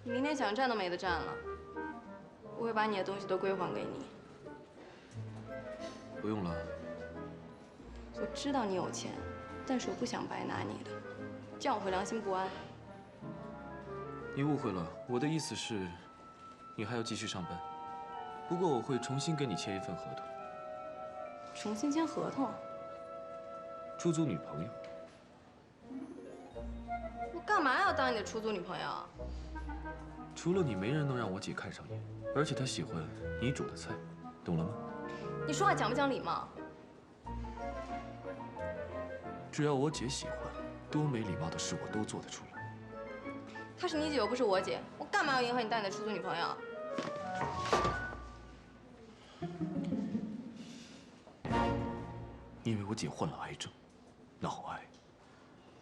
你明天想占都没得占了。我会把你的东西都归还给你。不用了。我知道你有钱，但是我不想白拿你的，这样我会良心不安。你误会了，我的意思是，你还要继续上班。不过我会重新给你签一份合同。重新签合同？出租女朋友。我干嘛要当你的出租女朋友？除了你，没人能让我姐看上眼，而且她喜欢你煮的菜，懂了吗？你说话讲不讲礼貌？只要我姐喜欢，多没礼貌的事我都做得出来。她是你姐又不是我姐，我干嘛要迎合你当你的出租女朋友？因为我姐患了癌症，脑癌。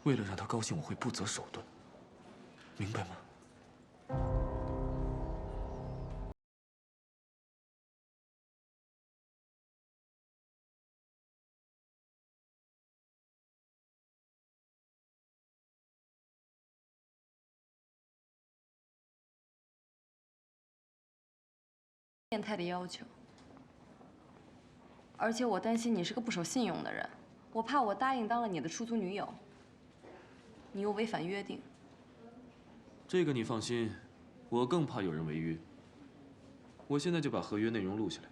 为了让她高兴，我会不择手段，明白吗？变态的要求，而且我担心你是个不守信用的人，我怕我答应当了你的出租女友，你又违反约定。这个你放心，我更怕有人违约。我现在就把合约内容录下来。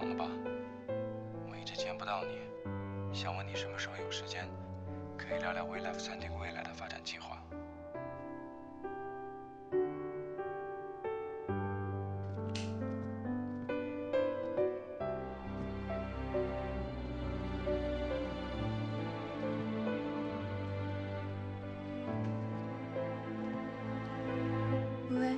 忙了吧？我一直见不到你，想问你什么时候有时间，可以聊聊 WeLife 餐厅未来的发展计划。喂。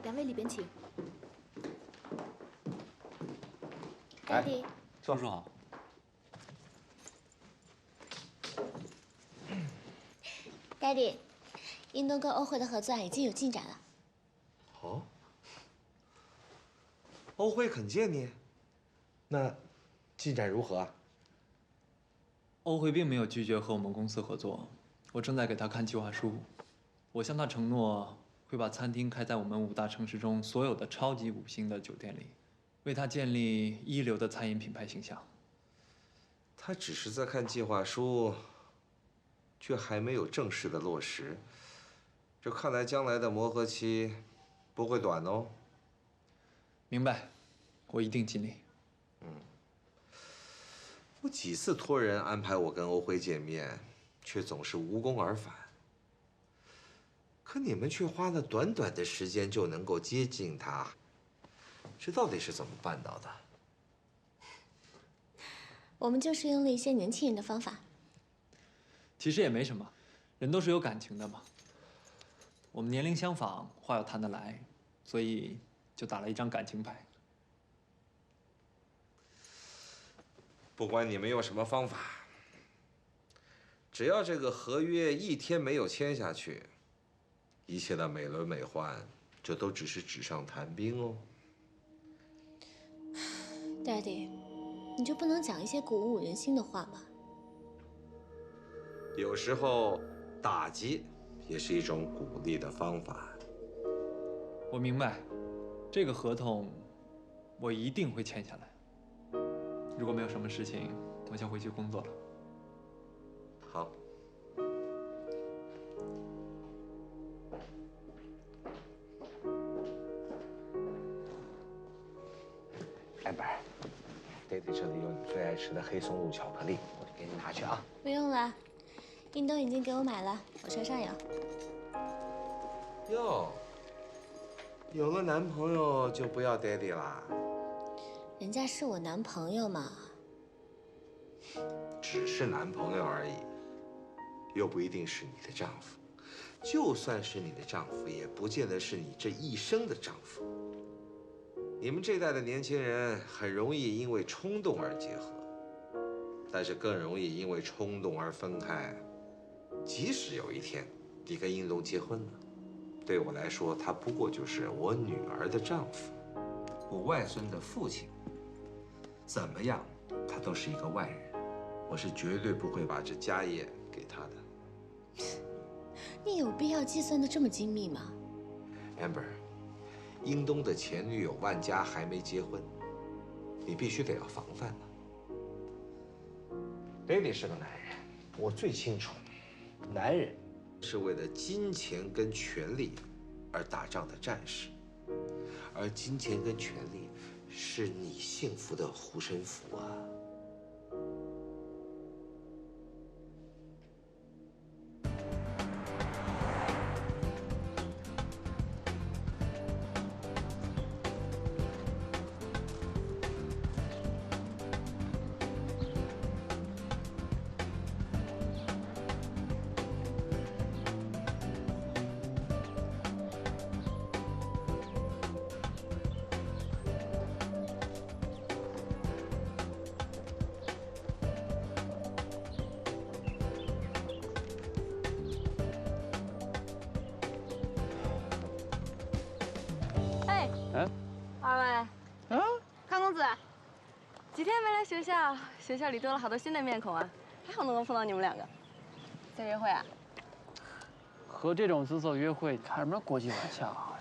两位里边请。Daddy，叔叔好。Daddy，英东跟欧辉的合作案已经有进展了。哦，欧辉肯见你，那进展如何啊？欧辉并没有拒绝和我们公司合作，我正在给他看计划书。我向他承诺，会把餐厅开在我们5大城市中所有的超级5星的酒店里，为他建立一流的餐饮品牌形象。他只是在看计划书，却还没有正式的落实。这看来将来的磨合期不会短哦。明白，我一定尽力。我几次托人安排我跟欧辉见面，却总是无功而返。可你们却花了短短的时间就能够接近他，这到底是怎么办到的？我们就是用了一些年轻人的方法。其实也没什么，人都是有感情的嘛。我们年龄相仿，话又谈得来，所以就打了一张感情牌。不管你们用什么方法，只要这个合约一天没有签下去，一切的美轮美奂，这都只是纸上谈兵哦。Daddy，你就不能讲一些鼓舞人心的话吗？有时候打击也是一种鼓励的方法。我明白，这个合同我一定会签下来。如果没有什么事情，我先回去工作了。好。Amber，Daddy 这里有你最爱吃的黑松露巧克力，我给你拿去啊。不用了，英东已经给我买了，我车上有。哟，有了男朋友就不要 Daddy 啦？人家是我男朋友嘛。只是男朋友而已，又不一定是你的丈夫。就算是你的丈夫，也不见得是你这一生的丈夫。你们这代的年轻人很容易因为冲动而结合，但是更容易因为冲动而分开。即使有一天你跟英龙结婚了，对我来说，他不过就是我女儿的丈夫，我外孙的父亲。怎么样，他都是一个外人，我是绝对不会把这家业给他的。你有必要计算的这么精密吗 ？Amber， 英东的前女友万佳还没结婚，你必须得要防范了。Daddy 是个男人，我最清楚，男人是为了金钱跟权力而打仗的战士，而金钱跟权力是你幸福的护身符啊。二位，康公子，几天没来学校，学校里多了好多新的面孔啊，还好能够碰到你们两个。在约会啊？和这种姿色约会，开什么国际玩笑啊！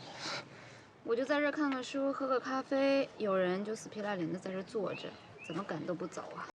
我就在这看个书，喝个咖啡，有人就死皮赖脸的在这坐着，怎么赶都不走啊！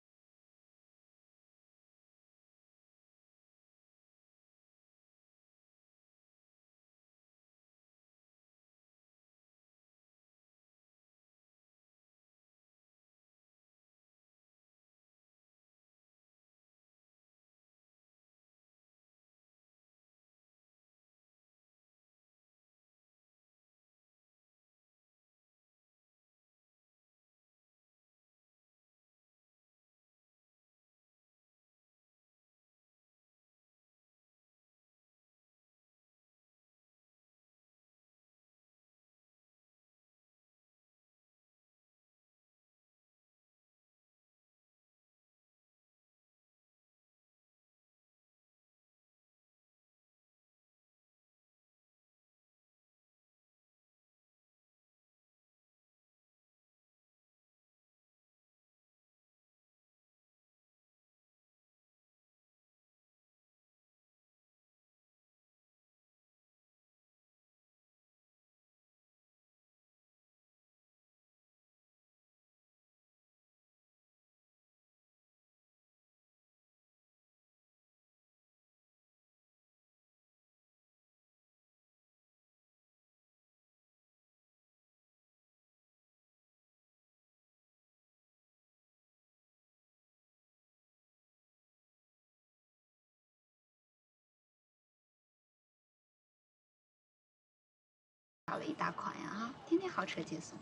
搞了一大款呀哈，天天豪车接送。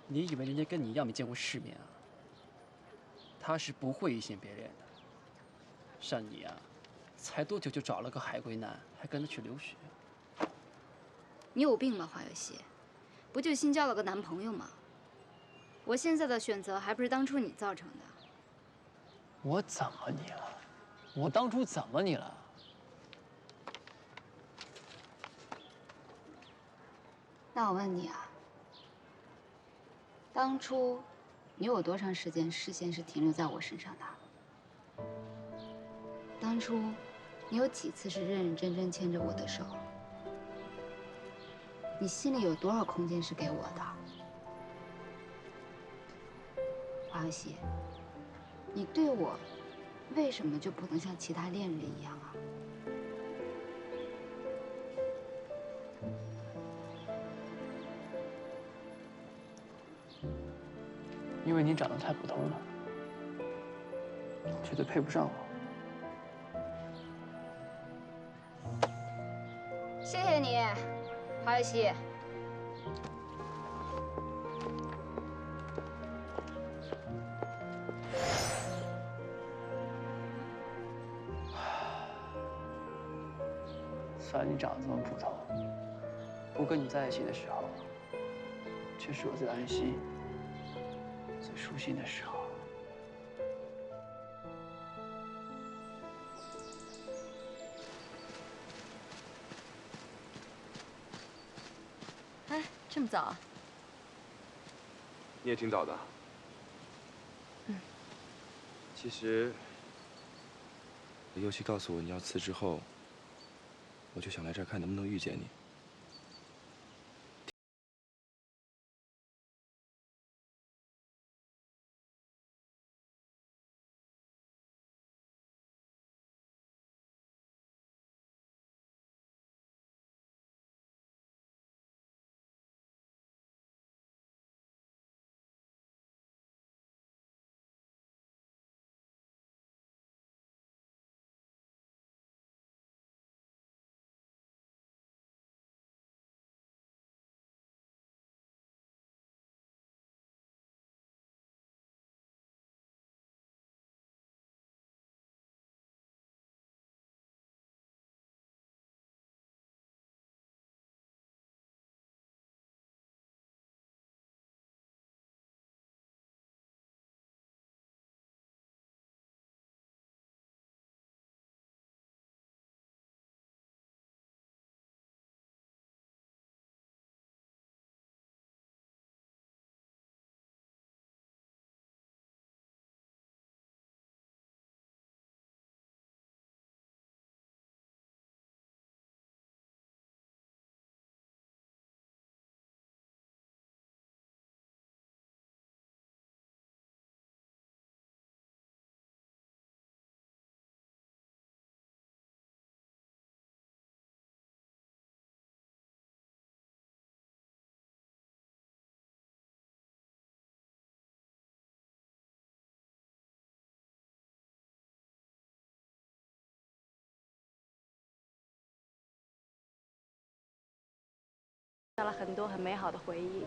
你以为人家跟你一样没见过世面啊？他是不会一心别恋的。像你啊，才多久就找了个海归男，还跟他去留学？你有病吧，华有希？不就新交了个男朋友吗？我现在的选择还不是当初你造成的。我怎么你了？我当初怎么你了？那我问你啊，当初你有多长时间视线是停留在我身上的？当初你有几次是认认真真牵着我的手？你心里有多少空间是给我的？华有希，你对我为什么就不能像其他恋人一样啊？因为你长得太普通了，绝对配不上我。谢谢你，华有希。虽然你长得这么普通，不跟你在一起的时候，却是我最安心、最舒心的时候。哎，这么早啊？你也挺早的。其实，尤其告诉我你要辞职后，我就想来这儿看能不能遇见你。到了很多很美好的回忆。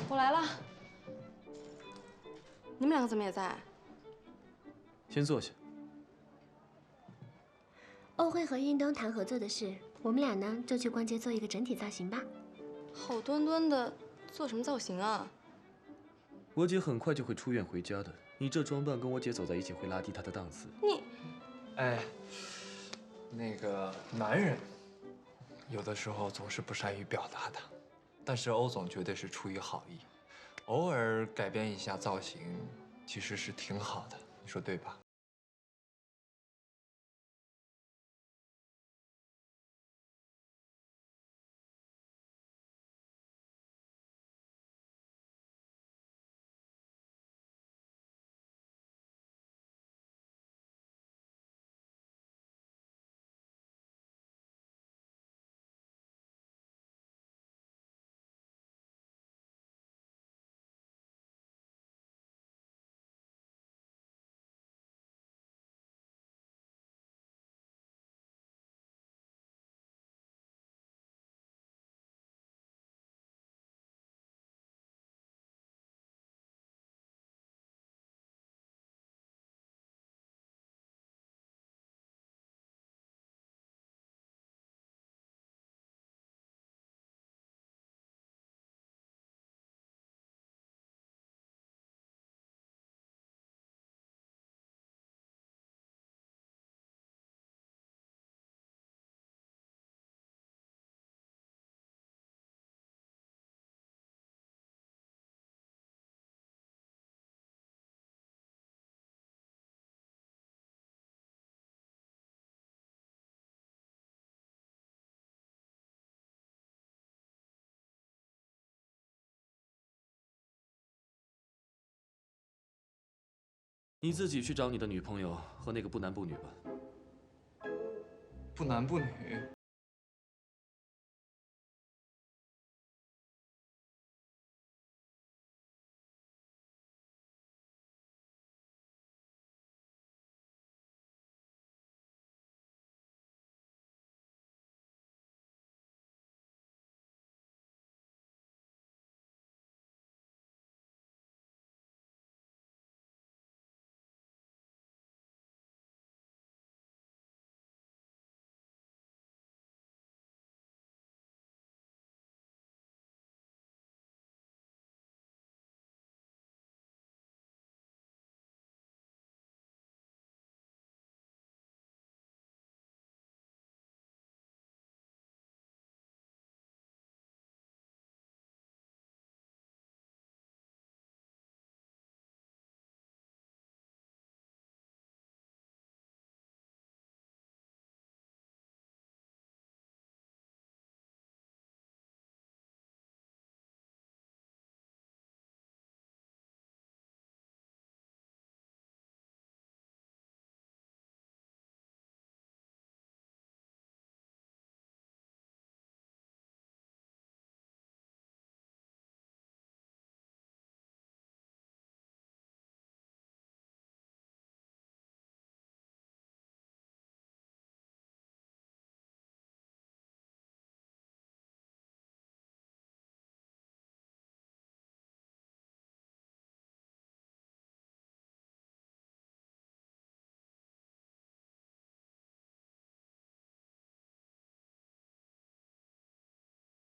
我来了，你们两个怎么也在？先坐下。欧辉和运东谈合作的事，我们俩呢就去逛街做一个整体造型吧。好端端的做什么造型啊？我姐很快就会出院回家的，你这装扮跟我姐走在一起会拉低她的档次。你，哎，那个男人有的时候总是不善于表达的，但是欧总绝对是出于好意，偶尔改变一下造型，其实是挺好的，你说对吧？你自己去找你的女朋友和那个不男不女吧。不男不女。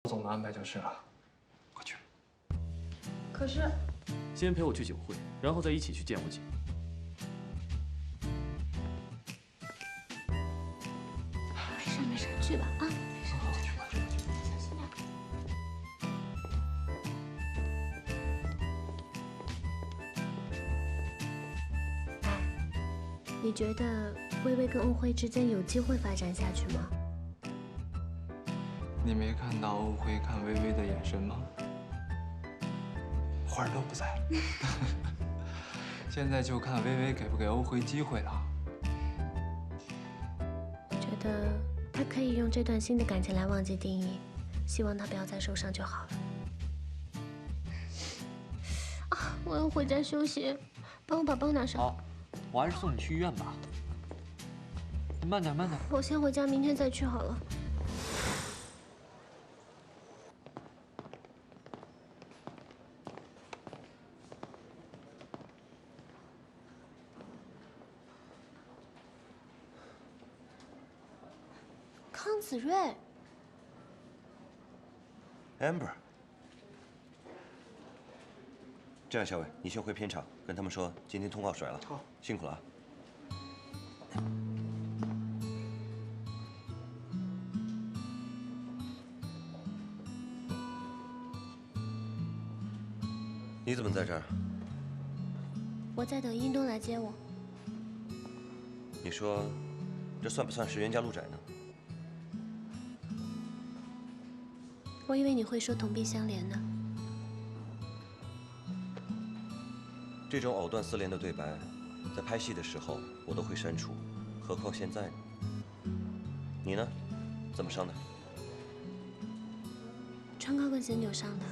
总的安排就是了，我去。可是，先陪我去酒会，然后再一起去见我姐。没事没事，去吧啊。小心点。你觉得微微跟欧辉之间有机会发展下去吗？你没看到欧辉看微微的眼神吗？花儿都不在了，现在就看微微给不给欧辉机会了。觉得他可以用这段新的感情来忘记丁一，希望他不要再受伤就好了。啊，我要回家休息，帮我把包拿上。好，我还是送你去医院吧。你慢点，慢点。我先回家，明天再去好了。康子睿 ，Amber。这样，小伟，你先回片场，跟他们说今天通告甩了。好，辛苦了啊。你怎么在这儿？我在等英东来接我。你说，这算不算是冤家路窄呢？我以为你会说同病相怜呢。这种藕断丝连的对白，在拍戏的时候我都会删除，何况现在呢？你呢？怎么伤的？穿高跟鞋扭伤的。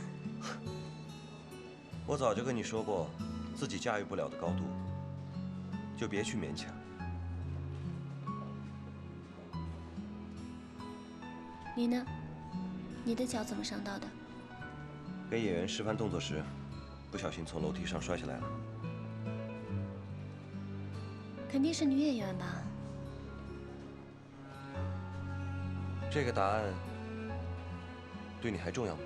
我早就跟你说过，自己驾驭不了的高度，就别去勉强。你呢？你的脚怎么伤到的？跟演员示范动作时，不小心从楼梯上摔下来了。肯定是女演员吧？这个答案对你还重要吗？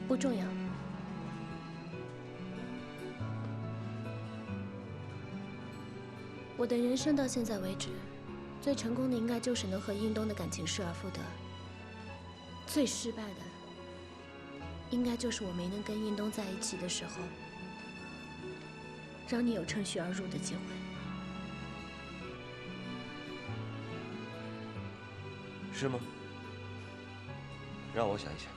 不重要。我的人生到现在为止，最成功的应该就是能和应东的感情失而复得。最失败的，应该就是我没能跟应东在一起的时候，让你有趁虚而入的机会。是吗？让我想一想。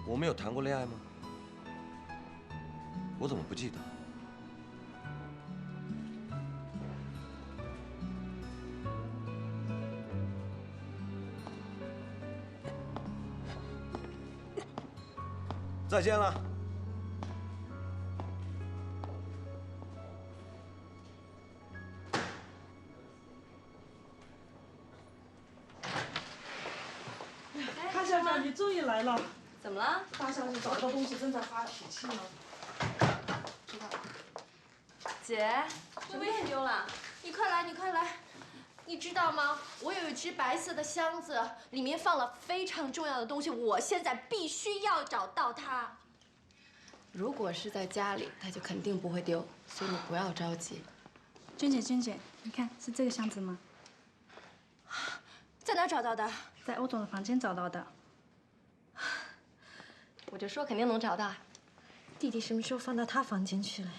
我们有谈过恋爱吗？我怎么不记得？再见了。康小姐，你终于来了。怎么了？大小姐找不到东西，正在发脾气呢。知道了。姐，微微也丢了。你快来，你快来！你知道吗？我有一只白色的箱子，里面放了非常重要的东西，我现在必须要找到它。如果是在家里，那就肯定不会丢，所以你不要着急。娟姐，娟姐，你看是这个箱子吗？在哪找到的？在欧总的房间找到的。我就说肯定能找到。弟弟什么时候放到他房间去了呀？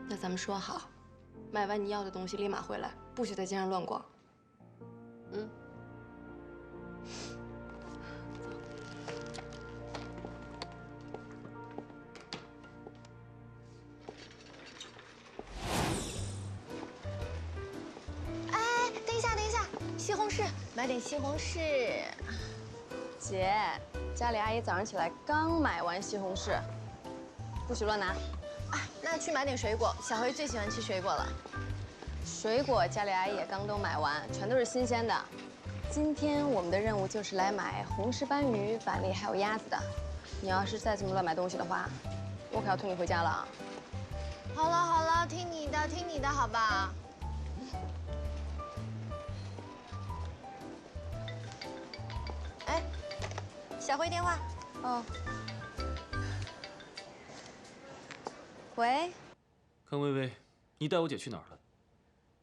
那咱们说好，买完你要的东西立马回来，不许在街上乱逛。嗯。哎，等一下，等一下，西红柿，买点西红柿。姐，家里阿姨早上起来刚买完西红柿，不许乱拿。啊，那去买点水果，小辉最喜欢吃水果了。水果家里阿姨也刚都买完，全都是新鲜的。今天我们的任务就是来买红石斑鱼、板栗还有鸭子的。你要是再这么乱买东西的话，我可要推你回家了啊！好了好了，听你的，听你的，好吧。哎，小辉电话。哦。喂。康薇薇，你带我姐去哪儿了？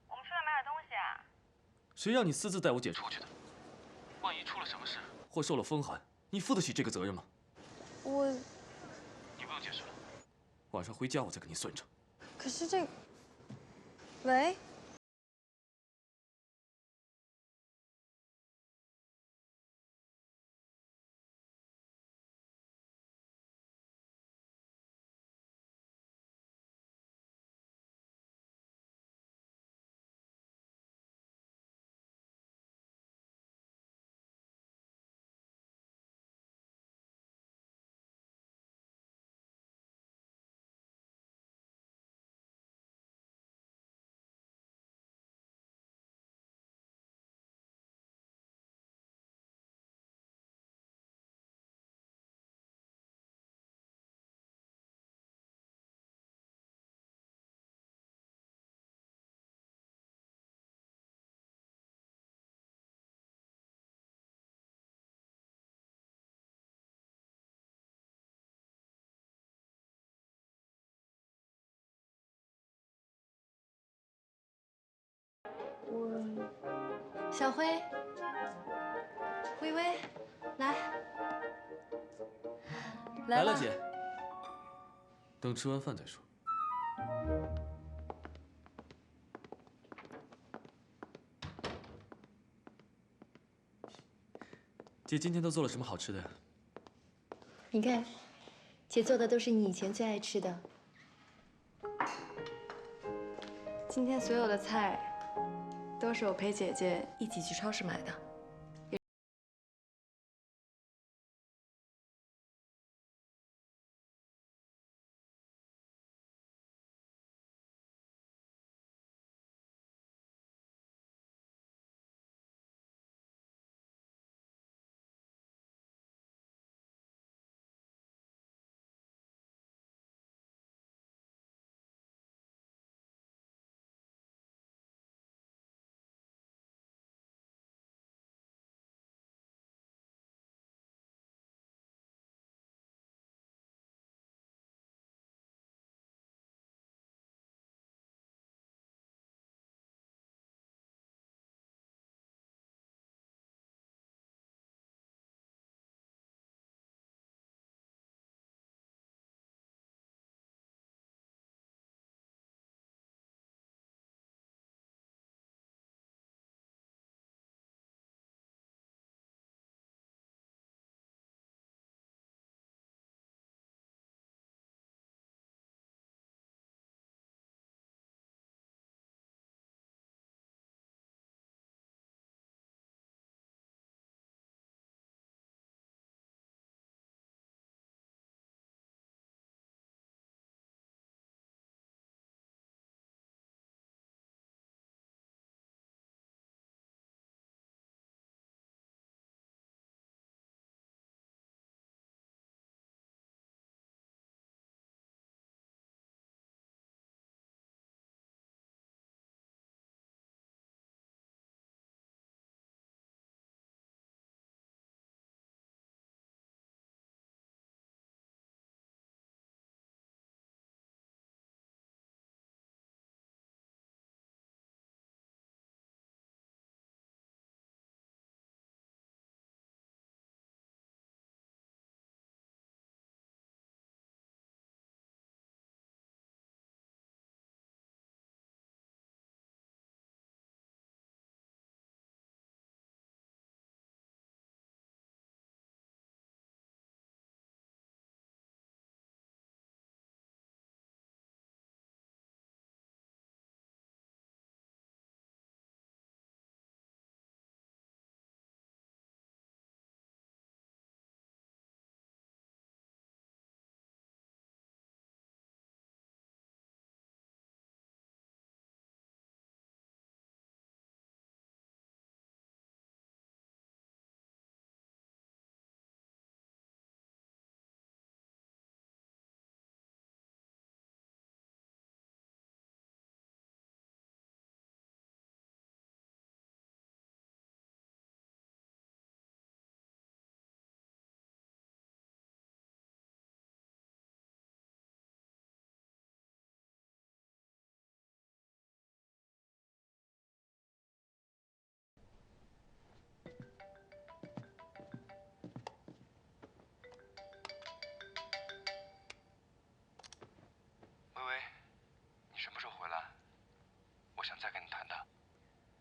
我们出来买点东西啊。谁让你私自带我姐出去的？万一出了什么事或受了风寒，你负得起这个责任吗？我……你不用解释了，晚上回家我再跟你算账。可是这……喂。小辉，微微，来，来了，姐。等吃完饭再说。姐今天都做了什么好吃的呀？你看，姐做的都是你以前最爱吃的。今天所有的菜都是我陪姐姐一起去超市买的。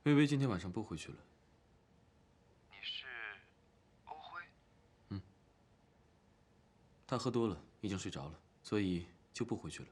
微微今天晚上不回去了。你是欧辉？嗯。他喝多了，已经睡着了，所以就不回去了。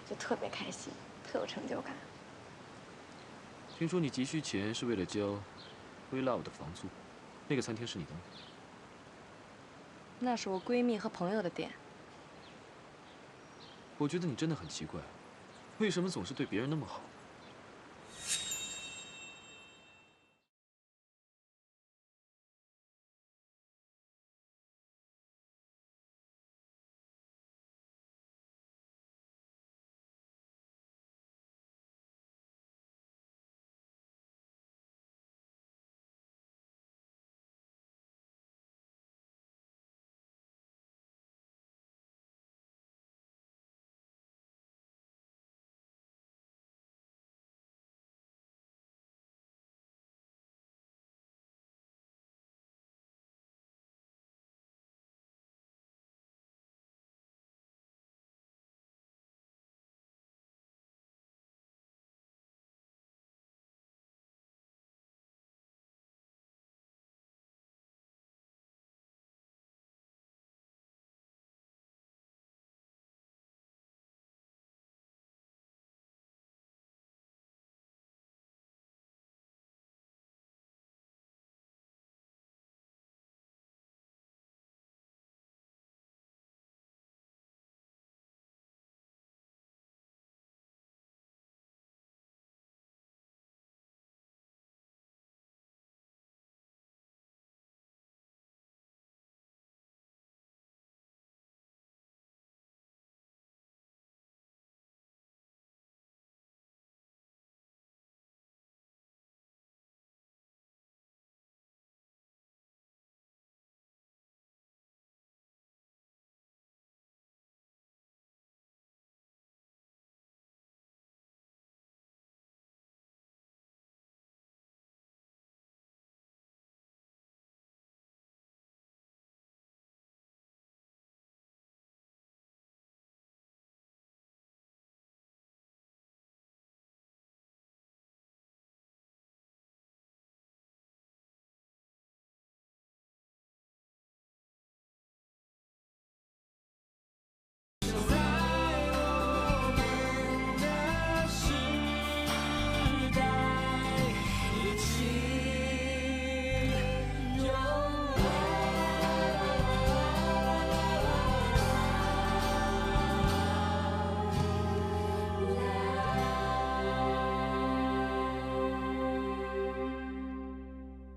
就特别开心，特有成就感。听说你急需钱是为了交WeLove的房租，那个餐厅是你的吗？那是我闺蜜和朋友的店。我觉得你真的很奇怪，为什么总是对别人那么好？